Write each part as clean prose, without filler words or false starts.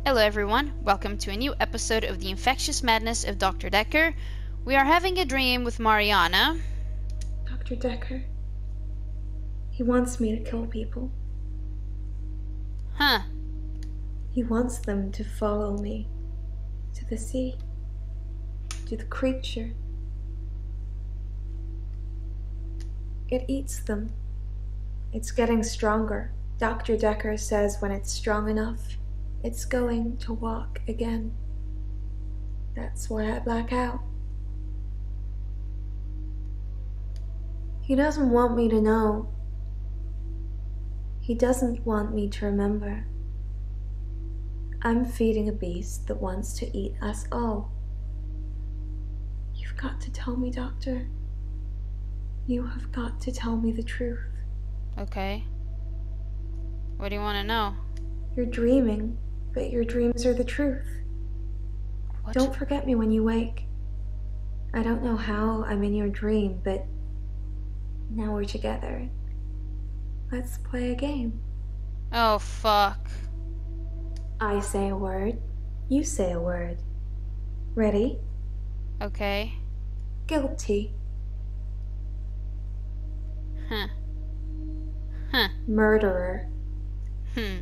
Hello everyone, welcome to a new episode of the Infectious Madness of Dr. Dekker. We are having a dream with Mariana. Dr. Dekker. He wants me to kill people. Huh. He wants them to follow me to the sea, to the creature. It eats them. It's getting stronger. Dr. Dekker says when it's strong enough, it's going to walk again. That's why I black out. He doesn't want me to know. He doesn't want me to remember. I'm feeding a beast that wants to eat us all. You've got to tell me, Doctor. You have got to tell me the truth. Okay. What do you want to know? You're dreaming, but your dreams are the truth. What? Don't forget me when you wake. I don't know how I'm in your dream, but now we're together. Let's play a game. Oh, fuck. I say a word, you say a word. Ready? Okay. Guilty. Huh. Huh. Murderer. Hmm.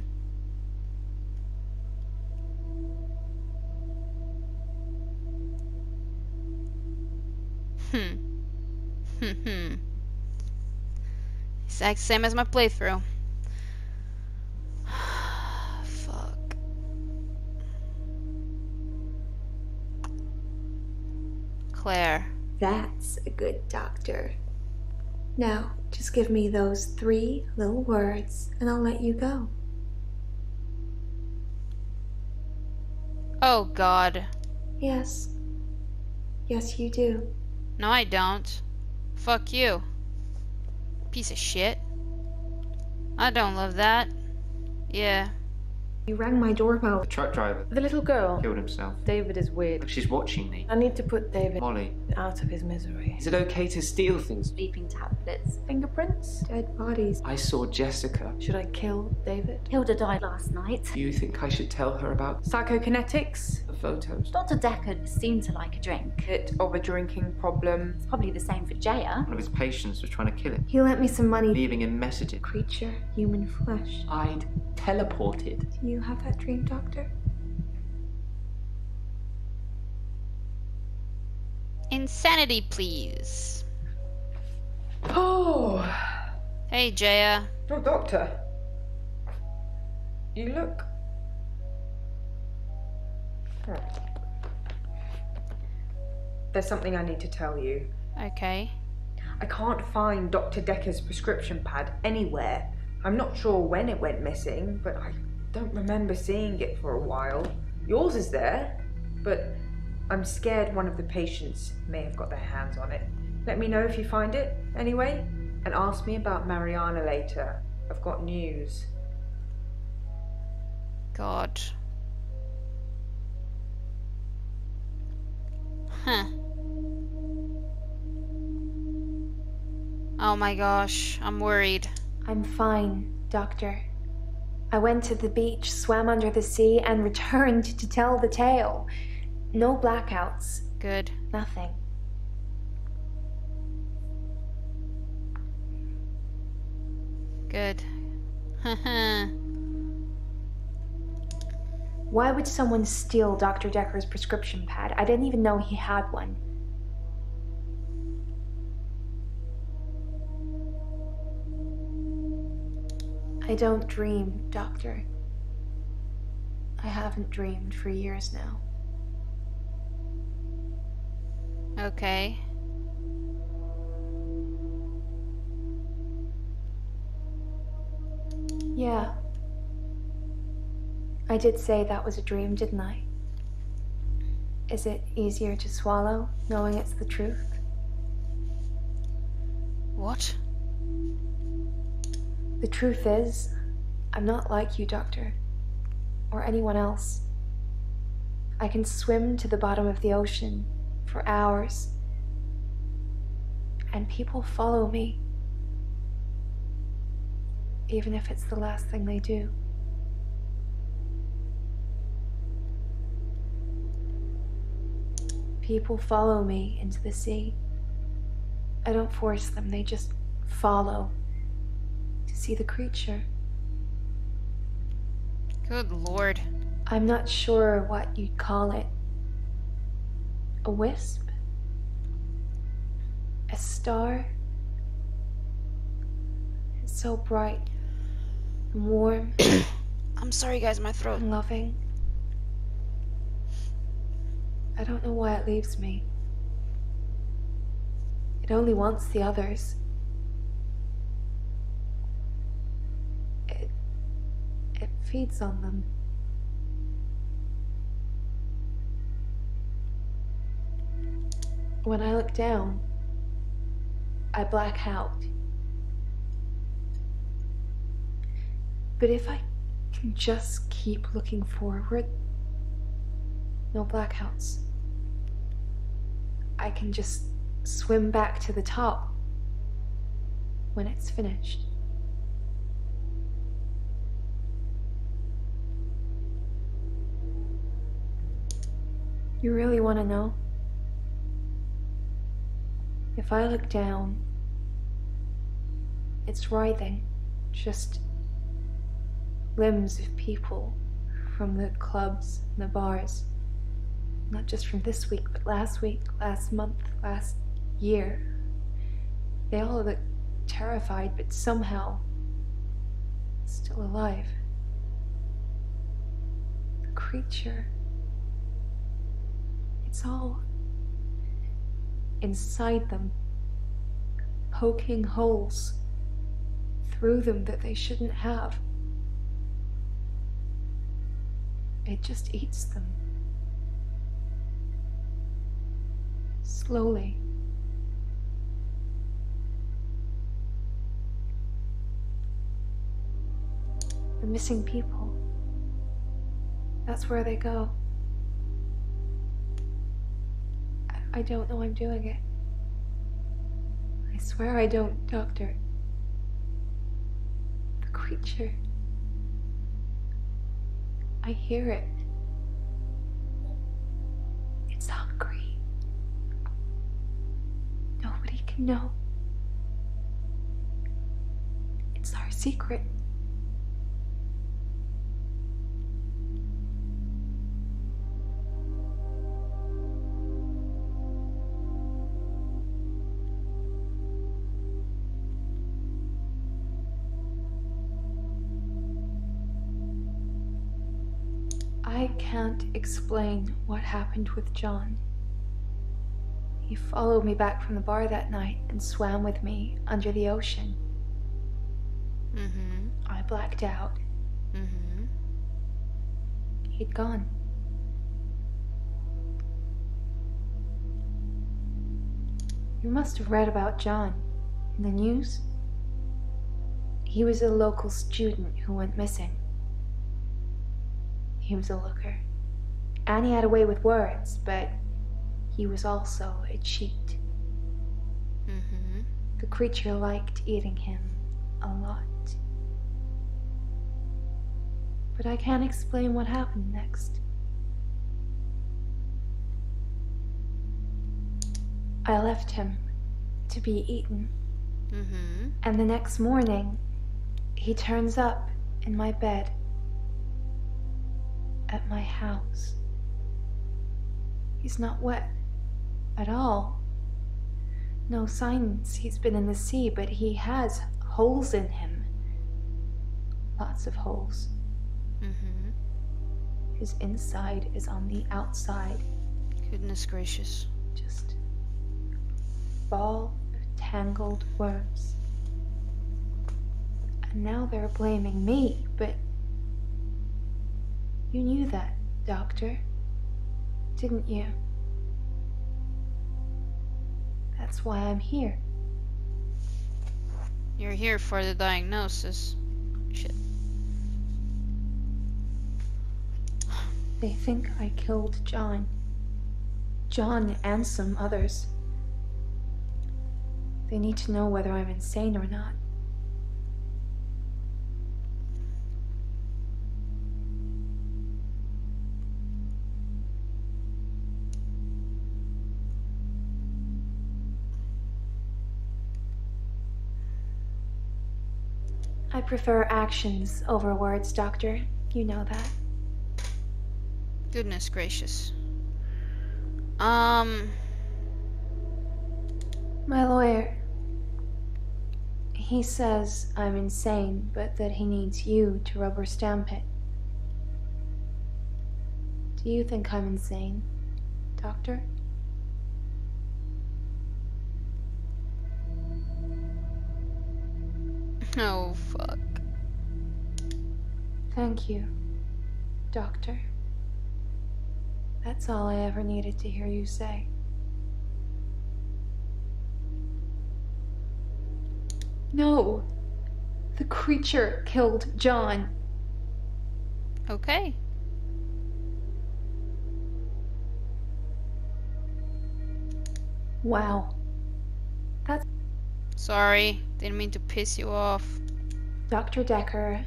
Exact same as my playthrough. Fuck. Claire. That's a good doctor. Now, just give me those 3 little words and I'll let you go. Oh, God. Yes. Yes, you do. No, I don't. Fuck you. Piece of shit. I don't love that. Yeah. You rang my doorbell. The truck driver The little girl. killed himself. David is weird. She's watching me. I need to put David Molly, out of his misery. is it okay to steal things? Sleeping tablets. Fingerprints? Dead bodies. I saw Jessica. Should I kill David? Hilda died last night. Do you think I should tell her about Psychokinetics? the photos? Dr. Dekker seemed to like a drink. Bit of a drinking problem. It's probably the same for Jaya. One of his patients was trying to kill him, He lent me some money. leaving him messages. Creature, human flesh. I'd teleported. Do you have that dream, Doctor? Insanity, please. Oh, Hey, Jaya. no, Doctor. You look. Oh. There's something I need to tell you. Okay. I can't find Dr. Dekker's prescription pad anywhere. I'm not sure when it went missing, but I don't remember seeing it for a while. Yours is there, but I'm scared one of the patients may have got their hands on it. Let me know if you find it, anyway, and ask me about Mariana later. I've got news. God. Huh. Oh my gosh, I'm worried. I'm fine, Doctor. I went to the beach, swam under the sea, and returned to tell the tale. No blackouts. Good. Nothing. Good. Haha. Why would someone steal Dr. Dekker's prescription pad? I didn't even know he had one. I don't dream, Doctor. I haven't dreamed for years now. Okay. Yeah. I did say that was a dream, didn't I? Is it easier to swallow, knowing it's the truth? What? The truth is, I'm not like you, Doctor, or anyone else. I can swim to the bottom of the ocean for hours, and people follow me, even if it's the last thing they do. People follow me into the sea. I don't force them, they just follow to see the creature. Good lord. I'm not sure what you'd call it. A wisp? A star? It's so bright and warm I'm sorry, guys, my throat. and loving. I don't know why it leaves me. It only wants the others. It feeds on them. When I look down, I black out. But if I can just keep looking forward, no blackouts. I can just swim back to the top when it's finished. You really want to know? If I look down, it's writhing, just limbs of people from the clubs and the bars. Not just from this week, but last week, last month, last year. They all look terrified, but somehow still alive. The creature, it's all inside them, poking holes through them that they shouldn't have. It just eats them. Slowly. The missing people. That's where they go. I don't know I'm doing it. I swear I don't, Doctor. The creature. I hear it. It's hungry. Nobody can know. It's our secret. I can't explain what happened with John. He followed me back from the bar that night and swam with me under the ocean. Mm-hmm. I blacked out. Mm-hmm. He'd gone. You must have read about John in the news. He was a local student who went missing. He was a looker. Annie had a way with words, but he was also a cheat. Mm-hmm. The creature liked eating him a lot. But I can't explain what happened next. I left him to be eaten. Mm-hmm. And the next morning, he turns up in my bed at my house. He's not wet at all. No signs he's been in the sea, but he has holes in him. Lots of holes. Mm-hmm. His inside is on the outside. Goodness gracious. Just a ball of tangled worms. And now they're blaming me, but you knew that, Doctor, didn't you? That's why I'm here. You're here for the diagnosis. Shit. They think I killed John. John and some others. They need to know whether I'm insane or not. I prefer actions over words, Doctor. You know that. Goodness gracious. My lawyer. He says I'm insane, but that he needs you to rubber stamp it. Do you think I'm insane, Doctor? Oh, fuck. Thank you, Doctor. That's all I ever needed to hear you say. No! The creature killed John. Okay. Wow. Sorry, didn't mean to piss you off. Dr. Dekker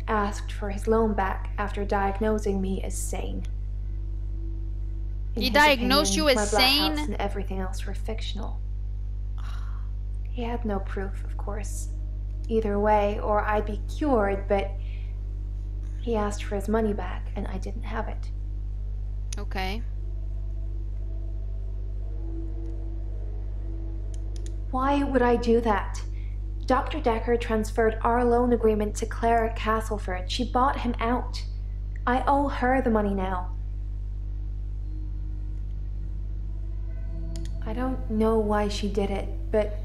asked for his loan back after diagnosing me as sane. In He his diagnosed opinion, you as my black sane? house and everything else were fictional. He had no proof, of course. Either way, or I'd be cured, but he asked for his money back, and I didn't have it. Okay. Why would I do that? Dr. Dekker transferred our loan agreement to Claire at Castleford. She bought him out. I owe her the money now. I don't know why she did it, but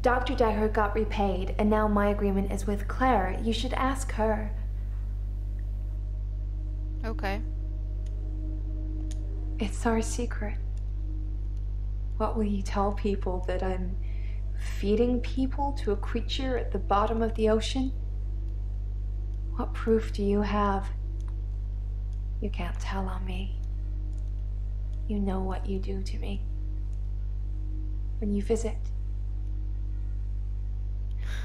Dr. Dekker got repaid, and now my agreement is with Claire. You should ask her. Okay. It's our secret. What will you tell people, that I'm feeding people to a creature at the bottom of the ocean? What proof do you have? You can't tell on me. You know what you do to me. When you visit,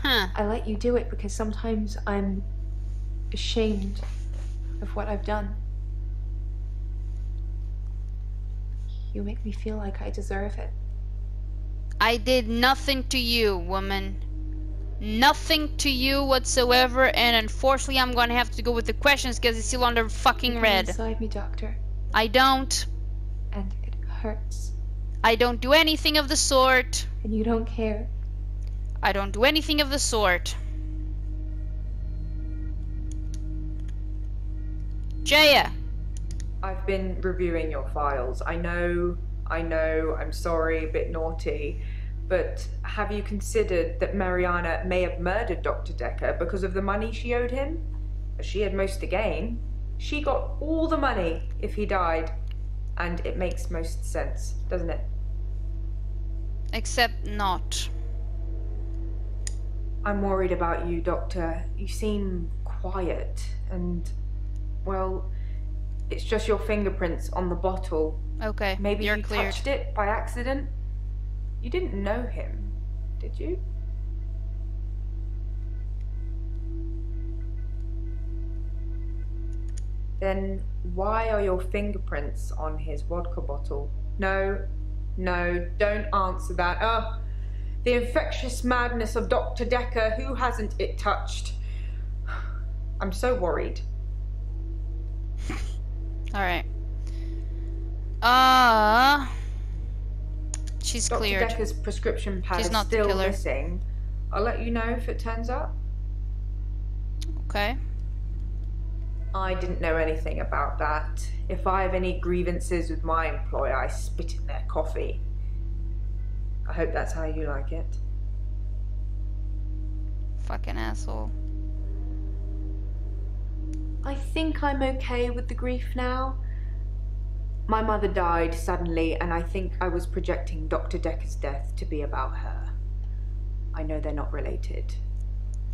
Huh. I let you do it because sometimes I'm ashamed of what I've done. You make me feel like I deserve it. I did nothing to you, woman. Nothing to you whatsoever, and unfortunately I'm gonna have to go with the questions because it's still under fucking Look red. inside me, Doctor, I don't. and it hurts. I don't do anything of the sort. And you don't care. I don't do anything of the sort. Jaya! I've been reviewing your files. I know, I'm sorry, a bit naughty, but have you considered that Mariana may have murdered Dr. Dekker because of the money she owed him? She had most to gain. She got all the money if he died, and it makes most sense, doesn't it? Except not. I'm worried about you, Doctor. You seem quiet, and, well, it's just your fingerprints on the bottle. Okay, Maybe you're you cleared. touched it by accident? You didn't know him, did you? Then why are your fingerprints on his vodka bottle? No, don't answer that. Oh, the infectious madness of Dr. Dekker, who hasn't it touched? I'm so worried. Alright. She's Dr. cleared. Dekker's prescription pad She's is not the still killer. missing. I'll let you know if it turns up. Okay. I didn't know anything about that. If I have any grievances with my employer, I spit in their coffee. I hope that's how you like it. Fucking asshole. I think I'm okay with the grief now. My mother died suddenly, and I think I was projecting Dr. Dekker's death to be about her. I know they're not related.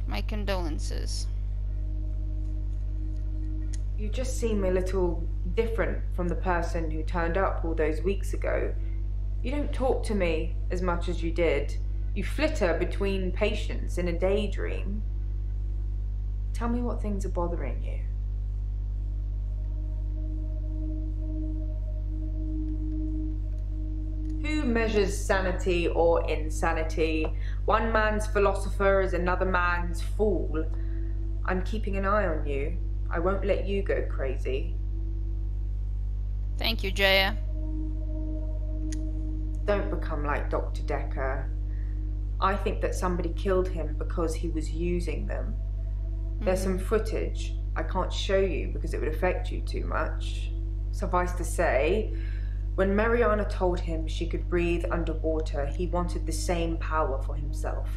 My condolences. You just seem a little different from the person who turned up all those weeks ago. You don't talk to me as much as you did. You flitter between patients in a daydream. Tell me what things are bothering you. Who measures sanity or insanity? One man's philosopher is another man's fool. I'm keeping an eye on you. I won't let you go crazy. Thank you, Jaya. Don't become like Dr. Dekker. I think that somebody killed him because he was using them. There's some footage I can't show you because it would affect you too much. Suffice to say, when Mariana told him she could breathe underwater, he wanted the same power for himself.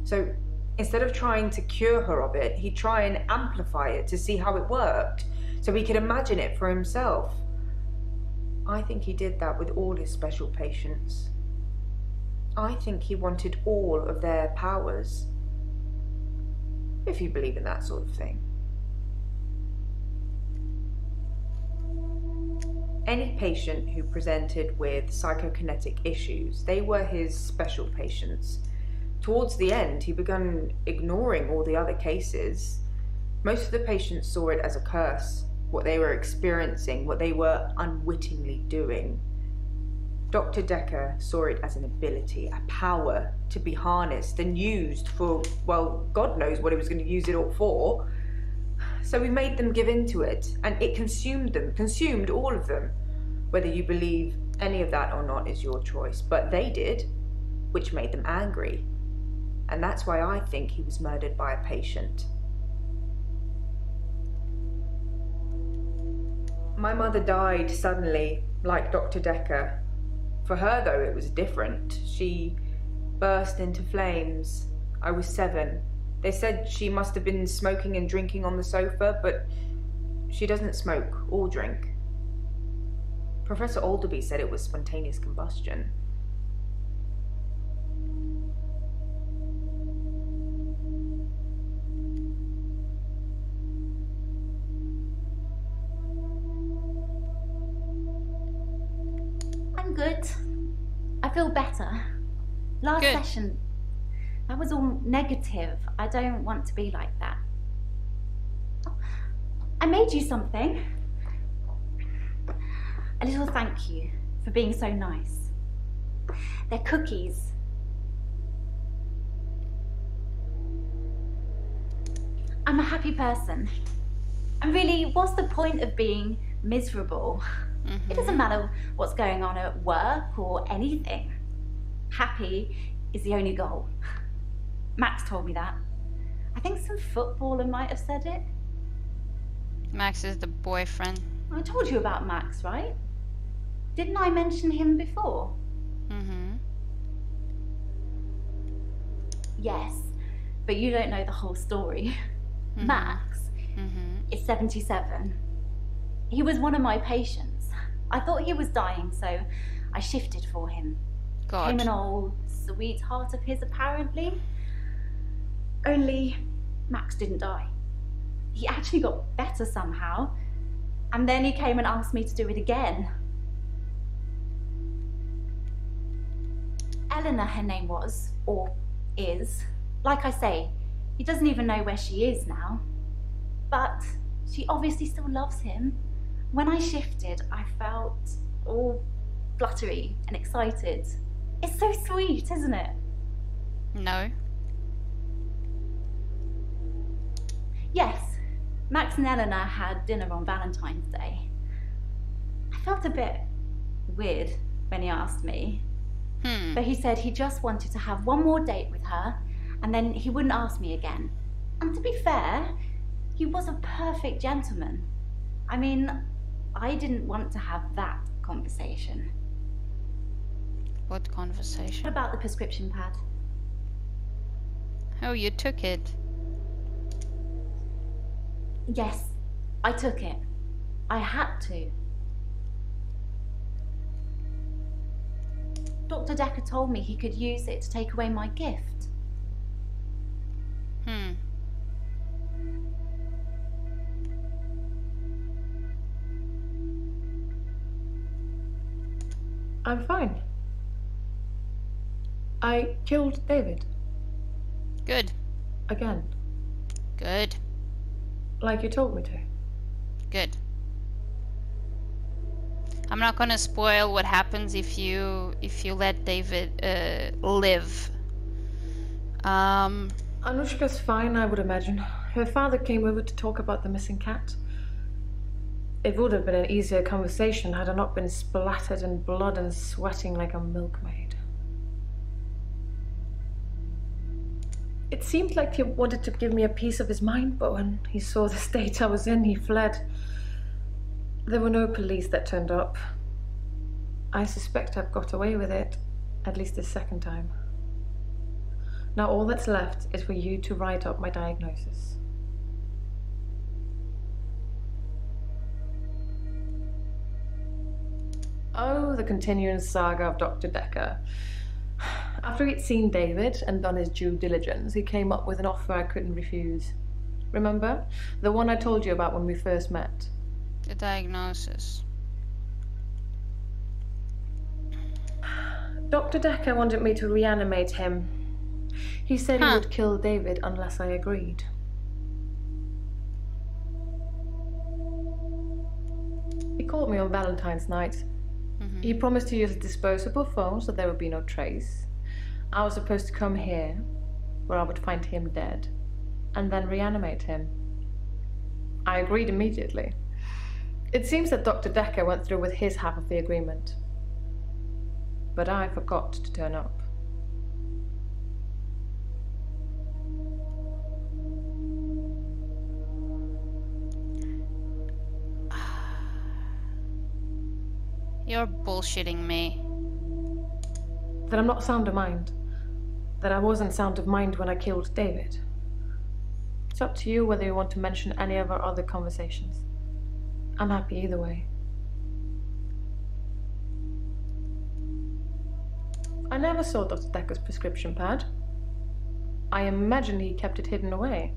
So instead of trying to cure her of it, he'd try and amplify it to see how it worked, so he could imagine it for himself. I think he did that with all his special patients. I think he wanted all of their powers. If you believe in that sort of thing. Any patient who presented with psychokinetic issues, they were his special patients. Towards the end, he began ignoring all the other cases. Most of the patients saw it as a curse, what they were experiencing, what they were unwittingly doing. Dr. Dekker saw it as an ability, a power to be harnessed and used for, well, God knows what he was going to use it all for. So he made them give in to it, and it consumed them, consumed all of them. Whether you believe any of that or not is your choice, but they did, which made them angry. And that's why I think he was murdered by a patient. My mother died suddenly, like Dr. Dekker. For her, though, it was different. She burst into flames. I was 7. They said she must have been smoking and drinking on the sofa, but she doesn't smoke or drink. Professor Alderby said it was spontaneous combustion. I'm good. I feel better. Last Good. session, that was all negative. I don't want to be like that. I made you something. A little thank you for being so nice. They're cookies. I'm a happy person. And really, what's the point of being miserable? It doesn't matter what's going on at work or anything. Happy is the only goal. Max told me that. I think some footballer might have said it. Max is the boyfriend. I told you about Max, right? Didn't I mention him before? Yes, but you don't know the whole story. Max is 77. He was one of my patients. I thought he was dying, so I shifted for him. God. Came an old sweetheart of his, apparently. Only Max didn't die. He actually got better somehow. And then he came and asked me to do it again. Eleanor, her name was, or is. Like I say, he doesn't even know where she is now. But she obviously still loves him. When I shifted, I felt all fluttery and excited. It's so sweet, isn't it? No. Yes, Max and Eleanor had dinner on Valentine's Day. I felt a bit weird when he asked me. But he said he just wanted to have one more date with her, and then he wouldn't ask me again. And to be fair, he was a perfect gentleman. I mean, I didn't want to have that conversation. What What conversation? about the prescription pad? Oh, you took it. Yes, I took it. I had to. Dr. Dekker told me he could use it to take away my gift. I'm fine. I killed David. Good. Again. Good. Like you told me to. Good. I'm not gonna spoil what happens if you let David live. Anushka's fine, I would imagine. Her father came over to talk about the missing cat. It would have been an easier conversation had I not been splattered in blood and sweating like a milkmaid. It seemed like he wanted to give me a piece of his mind, but when he saw the state I was in, he fled. There were no police that turned up. I suspect I've got away with it, at least this second time. Now all that's left is for you to write up my diagnosis. Oh, the continuing saga of Dr. Dekker. After he'd seen David and done his due diligence, he came up with an offer I couldn't refuse. Remember? The one I told you about when we first met. The diagnosis. Dr. Dekker wanted me to reanimate him. He said he would kill David unless I agreed. He called me on Valentine's night. He promised to use a disposable phone so there would be no trace. I was supposed to come here, where I would find him dead, and then reanimate him. I agreed immediately. It seems that Dr. Dekker went through with his half of the agreement. But I forgot to turn up. You're bullshitting me. That I'm not sound of mind. That I wasn't sound of mind when I killed David. It's up to you whether you want to mention any of our other conversations. I'm happy either way. I never saw Dr. Dekker's prescription pad. I imagine he kept it hidden away.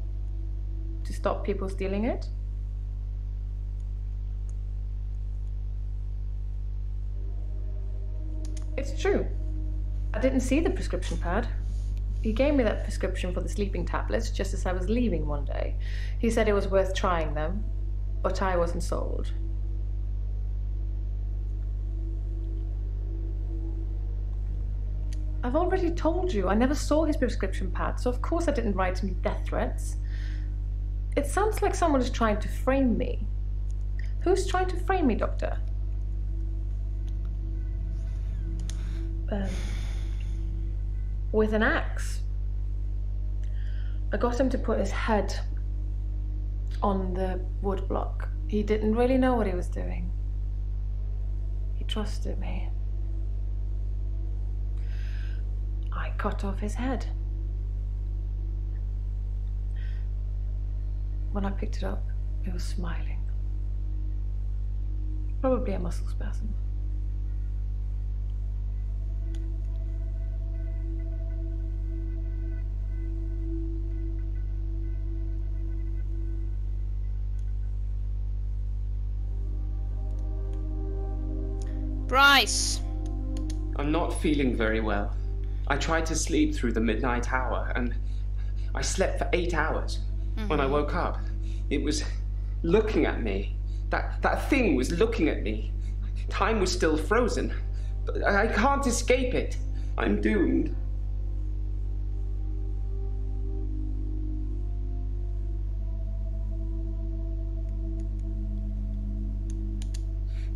To stop people stealing it? It's true. I didn't see the prescription pad. He gave me that prescription for the sleeping tablets just as I was leaving one day. He said it was worth trying them, but I wasn't sold. I've already told you I never saw his prescription pad, so of course I didn't write any death threats. It sounds like someone is trying to frame me. Who's trying to frame me, Doctor? With an axe. I got him to put his head on the wood block. He didn't really know what he was doing. He trusted me. I cut off his head. When I picked it up, it was smiling. Probably a muscle spasm. Bryce! I'm not feeling very well. I tried to sleep through the midnight hour, and I slept for 8 hours. When I woke up, it was looking at me. That thing was looking at me. Time was still frozen. But I can't escape it. I'm doomed.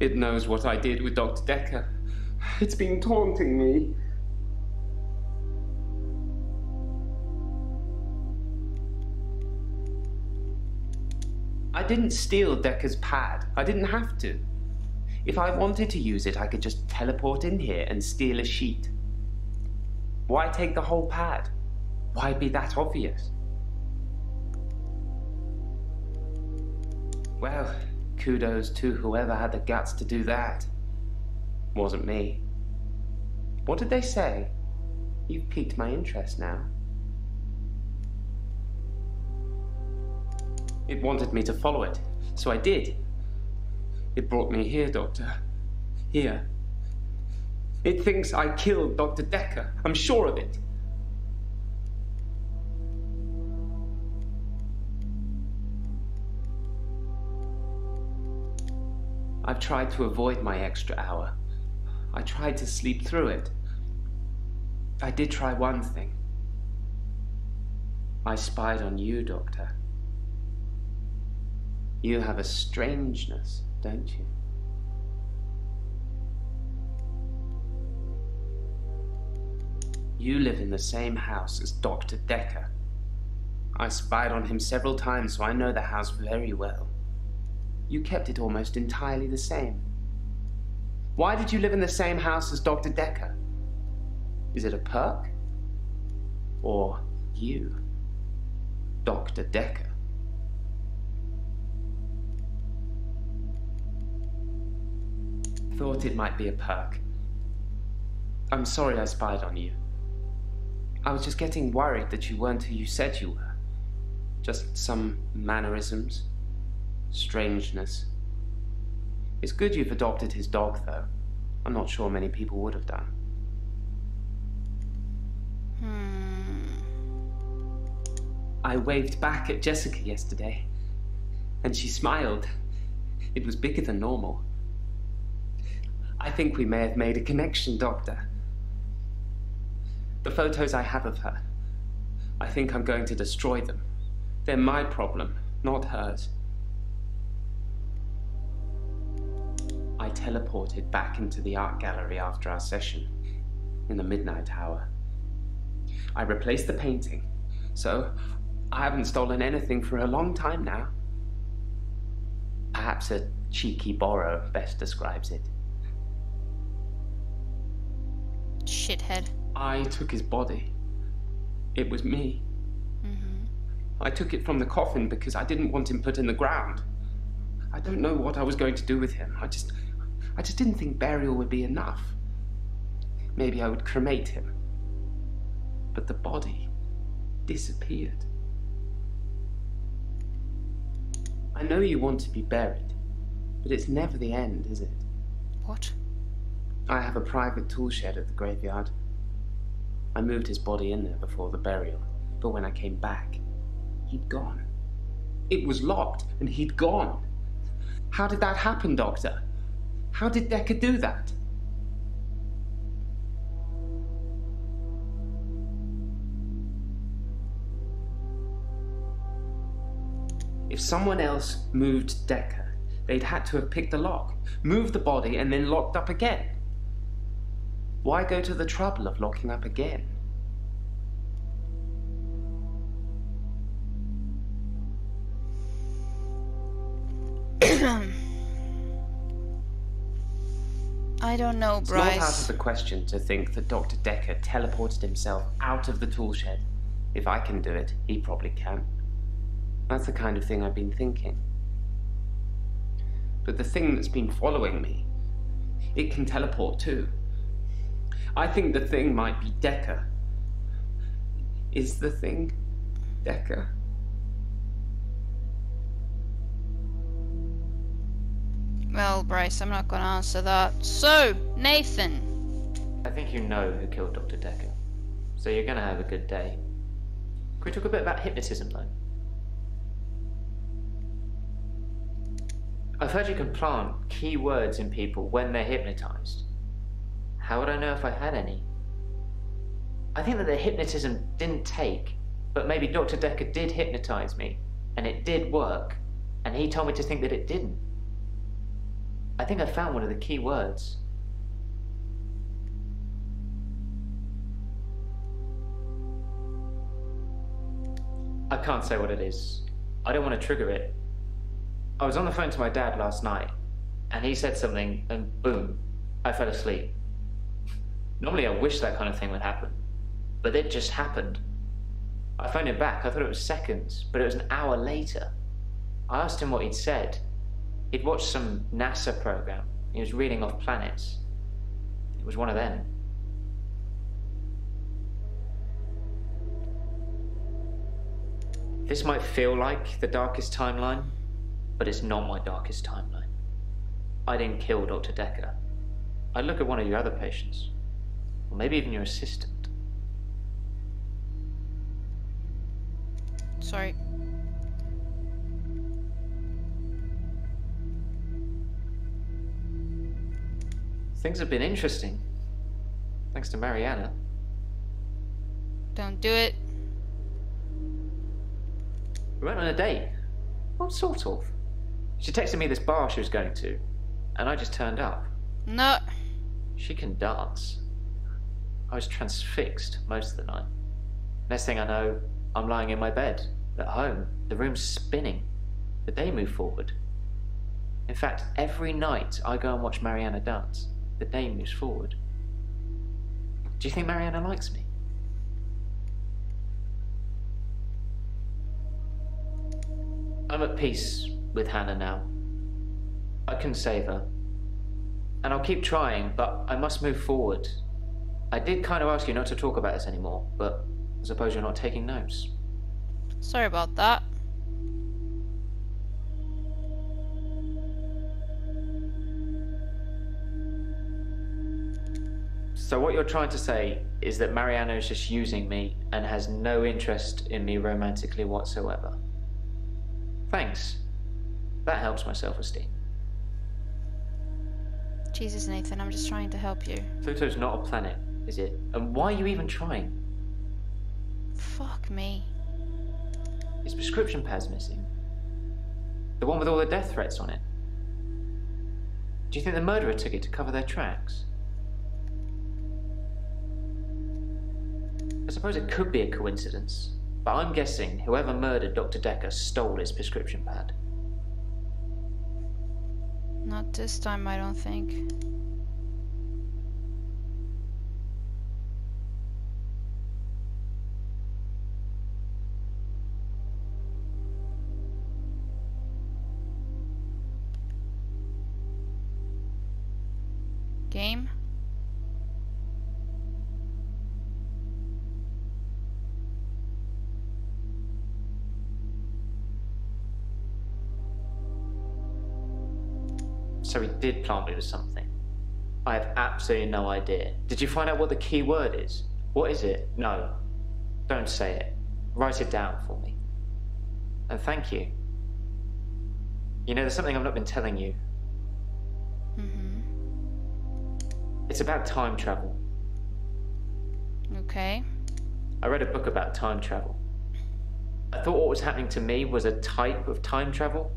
It knows what I did with Dr. Dekker. It's been taunting me. I didn't steal Dekker's pad. I didn't have to. If I wanted to use it, I could just teleport in here and steal a sheet. Why take the whole pad? Why be that obvious? Well, kudos to whoever had the guts to do that. Wasn't me. What did they say? You've piqued my interest now. It wanted me to follow it, so I did. It brought me here, Doctor. Here. It thinks I killed Dr. Dekker. I'm sure of it. I've tried to avoid my extra hour. I tried to sleep through it. I did try one thing. I spied on you, Doctor. You have a strangeness, don't you? You live in the same house as Dr. Dekker. I spied on him several times, so I know the house very well. You kept it almost entirely the same. Why did you live in the same house as Dr. Dekker? Is it a perk? Or you, Dr. Dekker? Thought it might be a perk. I'm sorry I spied on you. I was just getting worried that you weren't who you said you were. Just some mannerisms, strangeness. It's good you've adopted his dog, though. I'm not sure many people would have done. I waved back at Jessica yesterday, and she smiled. It was bigger than normal. I think we may have made a connection, Doctor. The photos I have of her, I think I'm going to destroy them. They're my problem, not hers. I teleported back into the art gallery after our session, in the midnight hour. I replaced the painting, so I haven't stolen anything for a long time now. Perhaps a cheeky borrow best describes it. Shithead. I took his body. It was me. I took it from the coffin because I didn't want him put in the ground. I don't know what I was going to do with him. I just didn't think burial would be enough. Maybe I would cremate him. But the body disappeared. I know you want to be buried, but it's never the end, is it? What? I have a private tool shed at the graveyard. I moved his body in there before the burial, but when I came back, he'd gone. It was locked, and he'd gone. How did that happen, Doctor? How did Dekker do that? If someone else moved Dekker, they'd had to have picked the lock, moved the body, and then locked up again. Why go to the trouble of locking up again? I don't know, Bryce. It's not out of the question to think that Dr. Dekker teleported himself out of the tool shed. If I can do it, he probably can. That's the kind of thing I've been thinking. But the thing that's been following me, it can teleport too. I think the thing might be Dekker. Is the thing Dekker? Well, Bryce, I'm not gonna answer that. So, Nathan. I think you know who killed Dr. Dekker, so you're gonna have a good day. Can we talk a bit about hypnotism, though? I've heard you can plant key words in people when they're hypnotized. How would I know if I had any? I think that the hypnotism didn't take, but maybe Dr. Dekker did hypnotize me, and it did work, and he told me to think that it didn't. I think I found one of the key words. I can't say what it is. I don't want to trigger it. I was on the phone to my dad last night, and he said something, and boom, I fell asleep. Normally I wish that kind of thing would happen, but it just happened. I phoned him back. I thought it was seconds, but it was an hour later. I asked him what he'd said. He'd watched some NASA program. He was reading off planets. It was one of them. This might feel like the darkest timeline, but it's not my darkest timeline. I didn't kill Dr. Dekker. I'd look at one of your other patients, or maybe even your assistant. Sorry. Things have been interesting, thanks to Mariana. Don't do it. We went on a date. What sort of? She texted me this bar she was going to, and I just turned up. No. She can dance. I was transfixed most of the night. Next thing I know, I'm lying in my bed, at home. The room's spinning. The day moved forward. In fact, every night I go and watch Mariana dance, the day moves forward. Do you think Mariana likes me? I'm at peace with Hannah now. I can save her. And I'll keep trying, but I must move forward. I did kind of ask you not to talk about this anymore, but I suppose you're not taking notes. Sorry about that. So what you're trying to say is that Mariana is just using me and has no interest in me romantically whatsoever. Thanks. That helps my self-esteem. Jesus, Nathan, I'm just trying to help you. Pluto's not a planet, is it? And why are you even trying? Fuck me. His prescription pad's missing. The one with all the death threats on it. Do you think the murderer took it to cover their tracks? I suppose it could be a coincidence, but I'm guessing whoever murdered Dr. Dekker stole his prescription pad. Not this time, I don't think. Game? So he did plant me with something. I have absolutely no idea. Did you find out what the key word is? What is it? No. Don't say it. Write it down for me. And thank you. You know, there's something I've not been telling you. It's about time travel. Okay. I read a book about time travel. I thought what was happening to me was a type of time travel.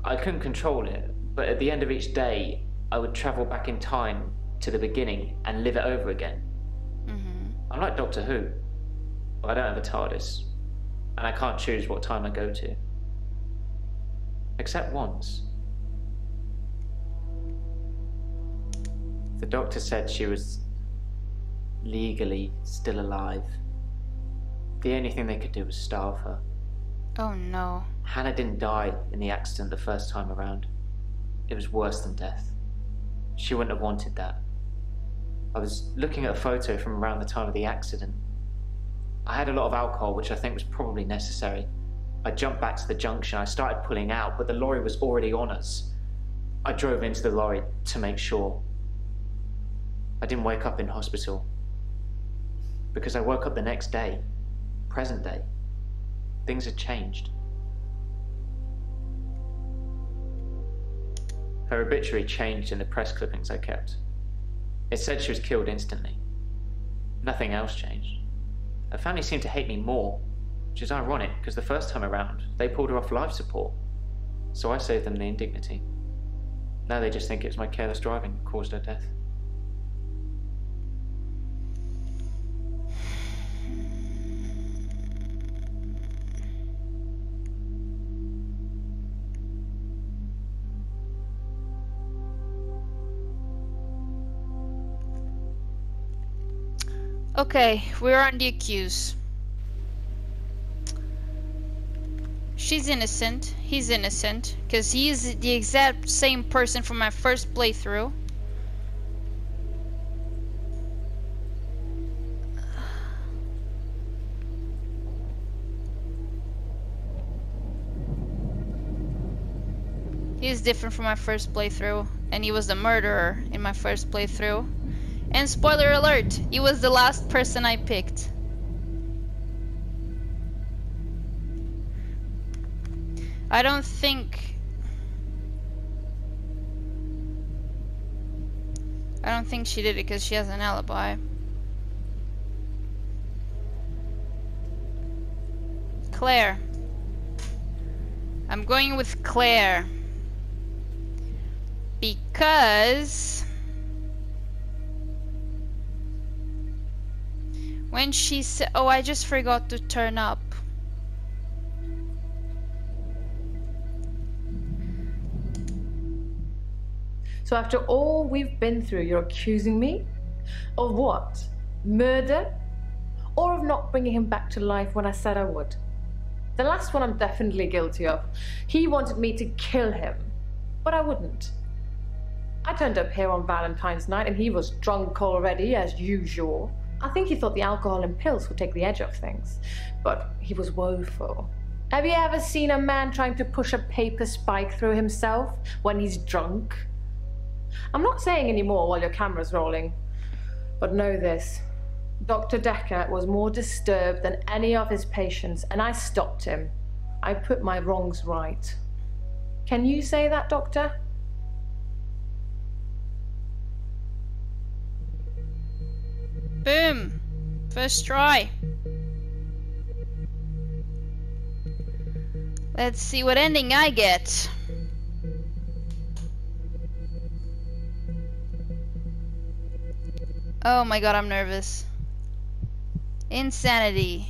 I couldn't control it, but at the end of each day, I would travel back in time to the beginning and live it over again. I'm like Doctor Who, but I don't have a TARDIS, and I can't choose what time I go to. Except once. The doctor said she was legally still alive. The only thing they could do was starve her. Oh no. Hannah didn't die in the accident the first time around. It was worse than death. She wouldn't have wanted that. I was looking at a photo from around the time of the accident. I had a lot of alcohol, which I think was probably necessary. I jumped back to the junction. I started pulling out, but the lorry was already on us. I drove into the lorry to make sure. I didn't wake up in hospital because I woke up the next day, present day. Things had changed. Her obituary changed in the press clippings I kept. It said she was killed instantly. Nothing else changed. Her family seemed to hate me more, which is ironic because the first time around, they pulled her off life support. So I saved them the indignity. Now they just think it was my careless driving that caused her death. Okay, we're on the accused. She's innocent, he's innocent, because he is the exact same person from my first playthrough. He is different from my first playthrough, and he was the murderer in my first playthrough. And spoiler alert, he was the last person I picked. I don't think she did it because she has an alibi. Claire. I'm going with Claire. Because when she said, oh, I just forgot to turn up. So after all we've been through, you're accusing me? Of what? Murder? Or of not bringing him back to life when I said I would? The last one I'm definitely guilty of. He wanted me to kill him, but I wouldn't. I turned up here on Valentine's night and he was drunk already, as usual. I think he thought the alcohol and pills would take the edge off things, but he was woeful. Have you ever seen a man trying to push a paper spike through himself when he's drunk? I'm not saying any more while your camera's rolling, but know this. Dr. Dekker was more disturbed than any of his patients, and I stopped him. I put my wrongs right. Can you say that, Doctor? Boom! First try. Let's see what ending I get. Oh my god, I'm nervous. Insanity.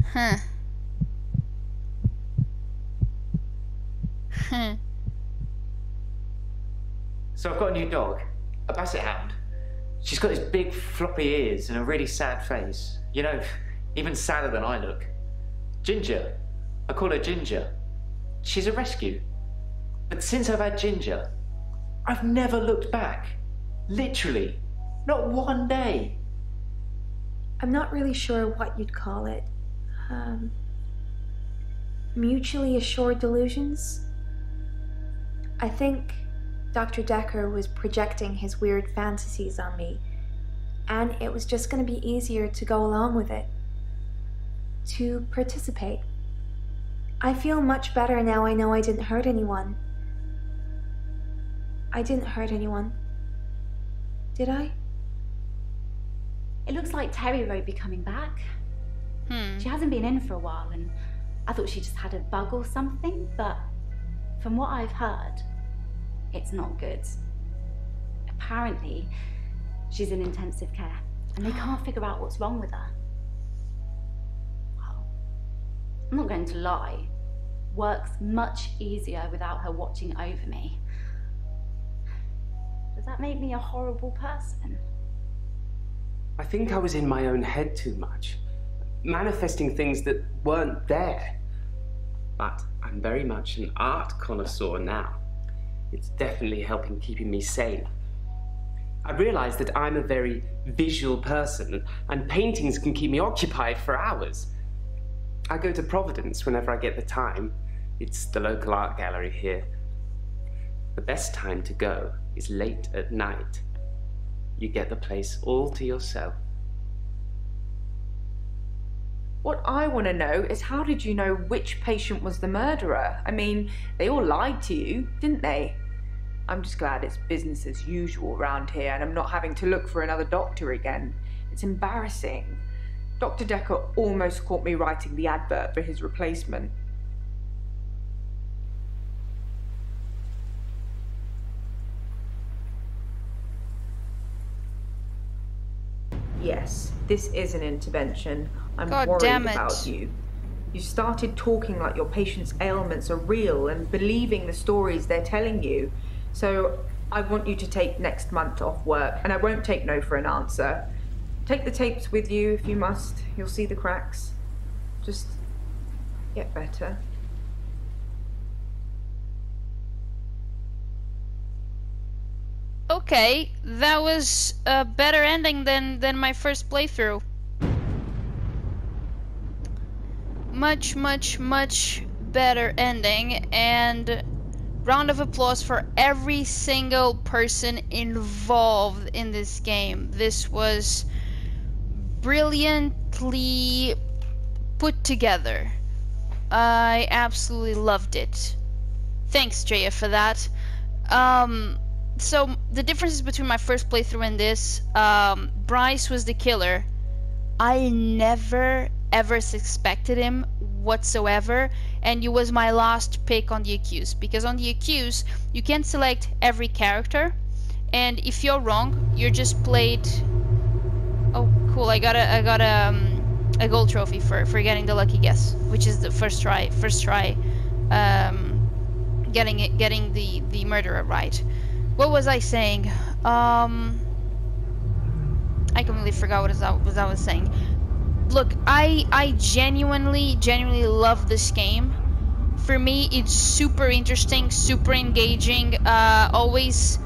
Huh. So I've got a new dog, a basset hound. She's got these big floppy ears and a really sad face. You know, even sadder than I look. Ginger. I call her Ginger. She's a rescue. But since I've had Ginger, I've never looked back. Literally. Not one day. I'm not really sure what you'd call it. Mutually assured delusions? I think Dr. Dekker was projecting his weird fantasies on me, and it was just going to be easier to go along with it. To participate. I feel much better now I know I didn't hurt anyone. I didn't hurt anyone. Did I? It looks like Terry won't be coming back. She hasn't been in for a while, and I thought she just had a bug or something, but from what I've heard, it's not good. Apparently, she's in intensive care, and they can't figure out what's wrong with her. Well, I'm not going to lie. Work's much easier without her watching over me. Does that make me a horrible person? I think I was in my own head too much, manifesting things that weren't there. But I'm very much an art connoisseur now. It's definitely helping keeping me sane. I realize that I'm a very visual person, and paintings can keep me occupied for hours. I go to Providence whenever I get the time. It's the local art gallery here. The best time to go is late at night. You get the place all to yourself. What I want to know is, how did you know which patient was the murderer? I mean, they all lied to you, didn't they? I'm just glad it's business as usual around here and I'm not having to look for another doctor again. It's embarrassing. Dr. Dekker almost caught me writing the advert for his replacement. Yes, this is an intervention. I'm worried about you. You started talking like your patient's ailments are real and believing the stories they're telling you. So I want you to take next month off work, and I won't take no for an answer. Take the tapes with you if you must. You'll see the cracks. Just get better. Okay, that was a better ending than my first playthrough. Much better ending, and round of applause for every single person involved in this game. This was brilliantly put together. I absolutely loved it. Thanks, Jaya, for that. So the differences between my first playthrough and this, Bryce was the killer. I never ever suspected him whatsoever, and you was my last pick on the accused, because on the accused you can select every character, and if you're wrong, you're just played. Oh, cool! I got a gold trophy for getting the lucky guess, which is the first try. Getting the murderer right. What was I saying? I completely forgot what I was saying. Look, I genuinely love this game. For me, it's super interesting, super engaging, always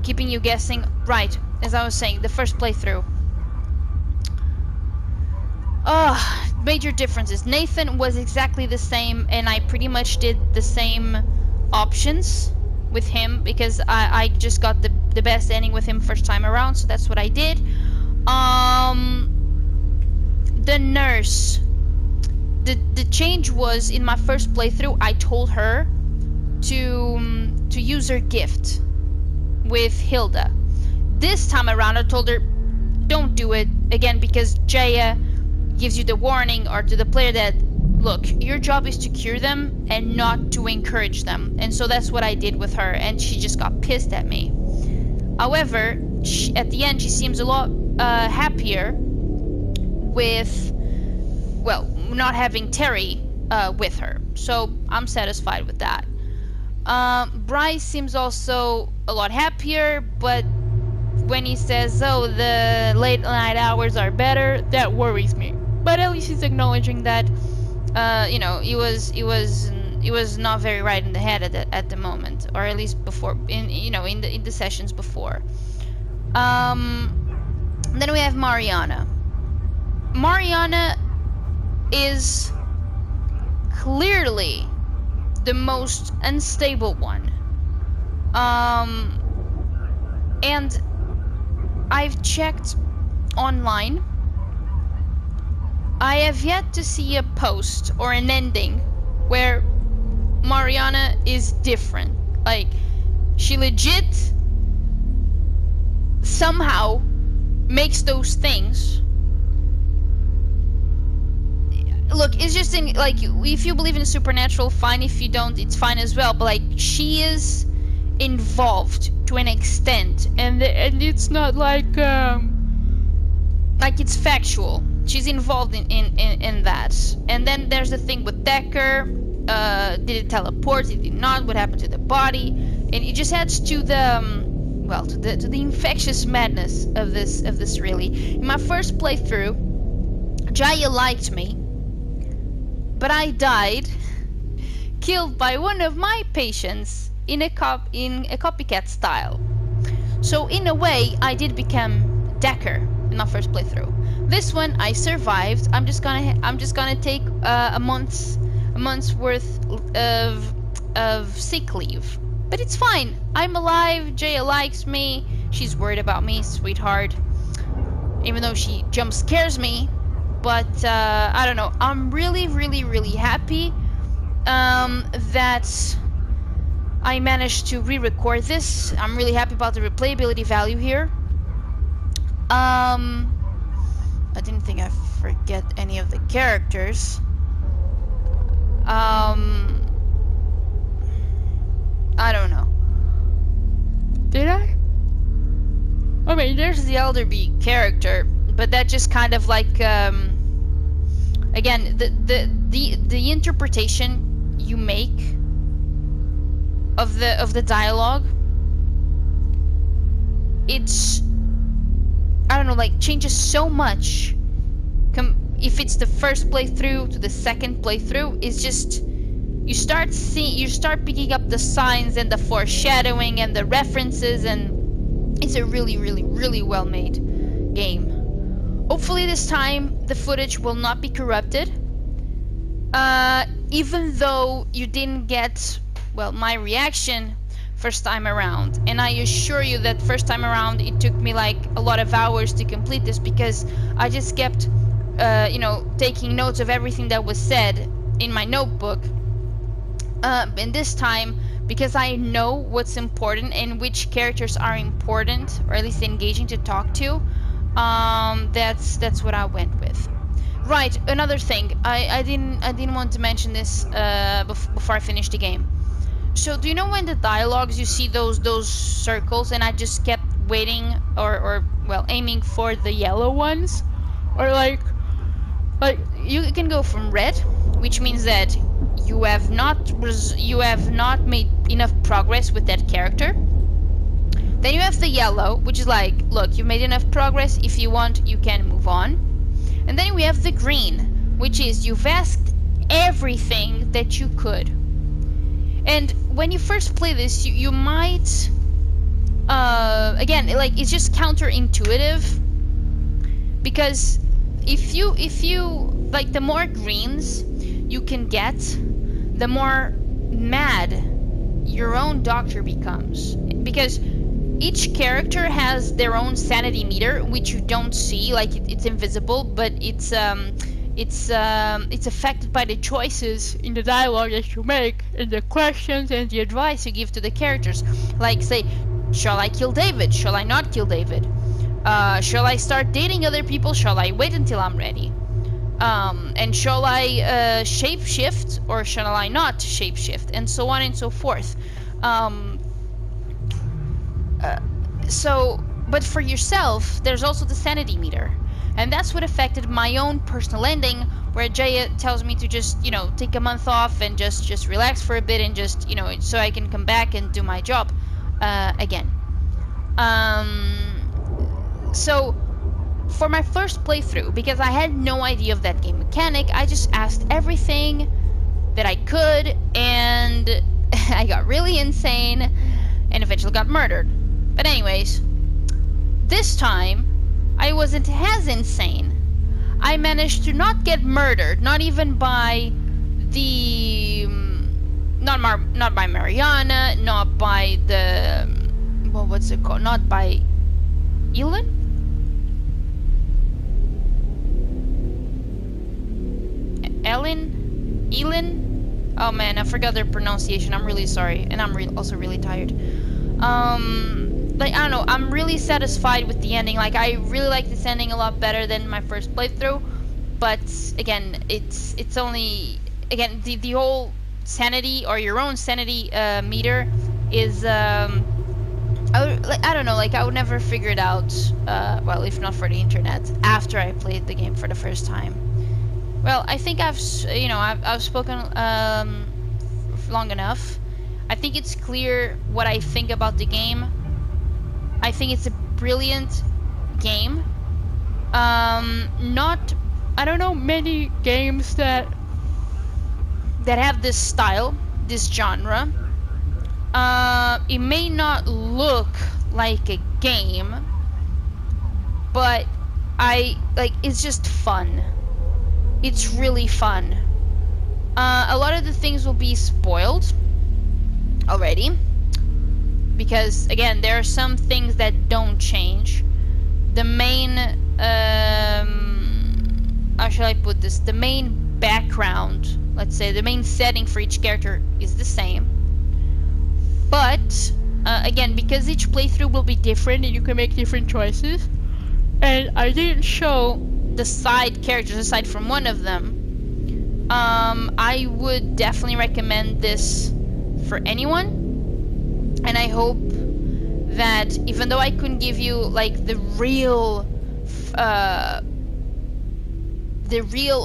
keeping you guessing. Right, as I was saying, the first playthrough. Major differences. Nathan was exactly the same, and I pretty much did the same options with him, because I just got the best ending with him first time around, so that's what I did. The nurse. The change was, in my first playthrough, I told her to use her gift with Hilda. This time around, I told her, don't do it again, because Jaya gives you the warning, or to the player, that look, your job is to cure them and not to encourage them. And so that's what I did with her, and she just got pissed at me. However, at the end, she seems a lot happier with, well, not having Terry with her. So I'm satisfied with that. Bryce seems also a lot happier, but when he says, oh, the late night hours are better, that worries me. But at least he's acknowledging that, you know, he was not very right in the head at the moment, or at least before, in the sessions before. Then we have Mariana. Mariana is clearly the most unstable one. And I've checked online. I have yet to see a post or an ending where Mariana is different. Like, she legit somehow makes those things. Look, it's just in, like, if you believe in supernatural, fine. If you don't, it's fine as well. But like, she is involved to an extent, and it's not like it's factual. She's involved in that. And then there's the thing with Dekker. Did it teleport? Did it not? What happened to the body? And it just adds to the to the infectious madness of this really. In my first playthrough, Jaya liked me, but I died, killed by one of my patients in a copycat style. So in a way, I did become Dekker in my first playthrough. This one I survived. I'm just gonna take a month's worth of sick leave, but it's fine. I'm alive. Jaya likes me. She's worried about me, sweetheart. Even though she jump scares me, but I don't know. I'm really happy that I managed to re-record this. I'm really happy about the replayability value here. I didn't think I'd forget any of the characters. I don't know. Did I? I mean, there's the Elderby character, but that just kind of like, again, the interpretation you make of the dialogue, it's, I don't know, like, changes so much. If it's the first playthrough to the second playthrough, it's just, you start picking up the signs and the foreshadowing and the references, and it's a really well made game. Hopefully this time the footage will not be corrupted. Even though you didn't get, well, my reaction first time around, and I assure you that first time around it took me like a lot of hours to complete this, because I just kept taking notes of everything that was said in my notebook. And this time, because I know what's important and which characters are important, or at least engaging to talk to, that's what I went with. Right, another thing. I didn't want to mention this before I finished the game. So do you know when the dialogues you see those circles, and I just kept waiting or well aiming for the yellow ones, or like you can go from red, which means that you have not made enough progress with that character. Then you have the yellow, which is like, look, you've made enough progress. If you want, you can move on. And then we have the green, which is you've asked everything that you could. And when you first play this, you might again, like, it's just counterintuitive, because if you like, the more greens you can get, the more mad your own doctor becomes, because each character has their own sanity meter, which you don't see, like it's invisible, but it's affected by the choices in the dialogue that you make, and the questions and the advice you give to the characters. Like, say, shall I kill David? Shall I not kill David? Shall I start dating other people? Shall I wait until I'm ready? And shall I shapeshift, or shall I not shapeshift? And so on and so forth. But for yourself, there's also the sanity meter. And that's what affected my own personal ending, where Jaya tells me to just, take a month off and just relax for a bit, and just, so I can come back and do my job again. So for my first playthrough, because I had no idea of that game mechanic, I just asked everything that I could, and I got really insane and eventually got murdered. But anyways, this time I wasn't as insane. I managed to not get murdered, not even by the not by Mariana, not by the what's it called? Not by Elin? Elin? Oh man, I forgot their pronunciation. I'm really sorry, and I'm also really tired. Like, I don't know, I'm really satisfied with the ending. Like, I really like this ending a lot better than my first playthrough. But again, it's only, again, the whole sanity, or your own sanity meter is I don't know, like, I would never figure it out, well, if not for the internet, after I played the game for the first time. Well, I think I've spoken long enough. I think it's clear what I think about the game. I think it's a brilliant game. I don't know many games that have this style, this genre. It may not look like a game, but it's just fun. It's really fun. A lot of the things will be spoiled already, because again, there are some things that don't change. The main how shall I put this? The main background, let's say, the main setting for each character is the same. But again, because each playthrough will be different and you can make different choices, and I didn't show the side characters aside from one of them, I would definitely recommend this for anyone. And I hope that, even though I couldn't give you like the real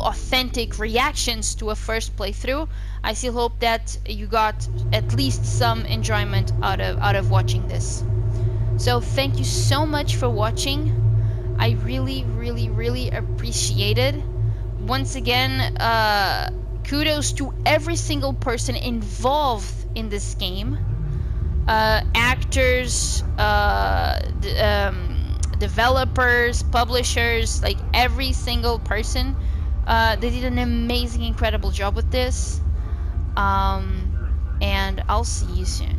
authentic reactions to a first playthrough, I still hope that you got at least some enjoyment out of watching this. So thank you so much for watching. I really, really, really appreciate it. Once again, kudos to every single person involved in this game. Actors, developers, publishers, like every single person. They did an amazing, incredible job with this. And I'll see you soon.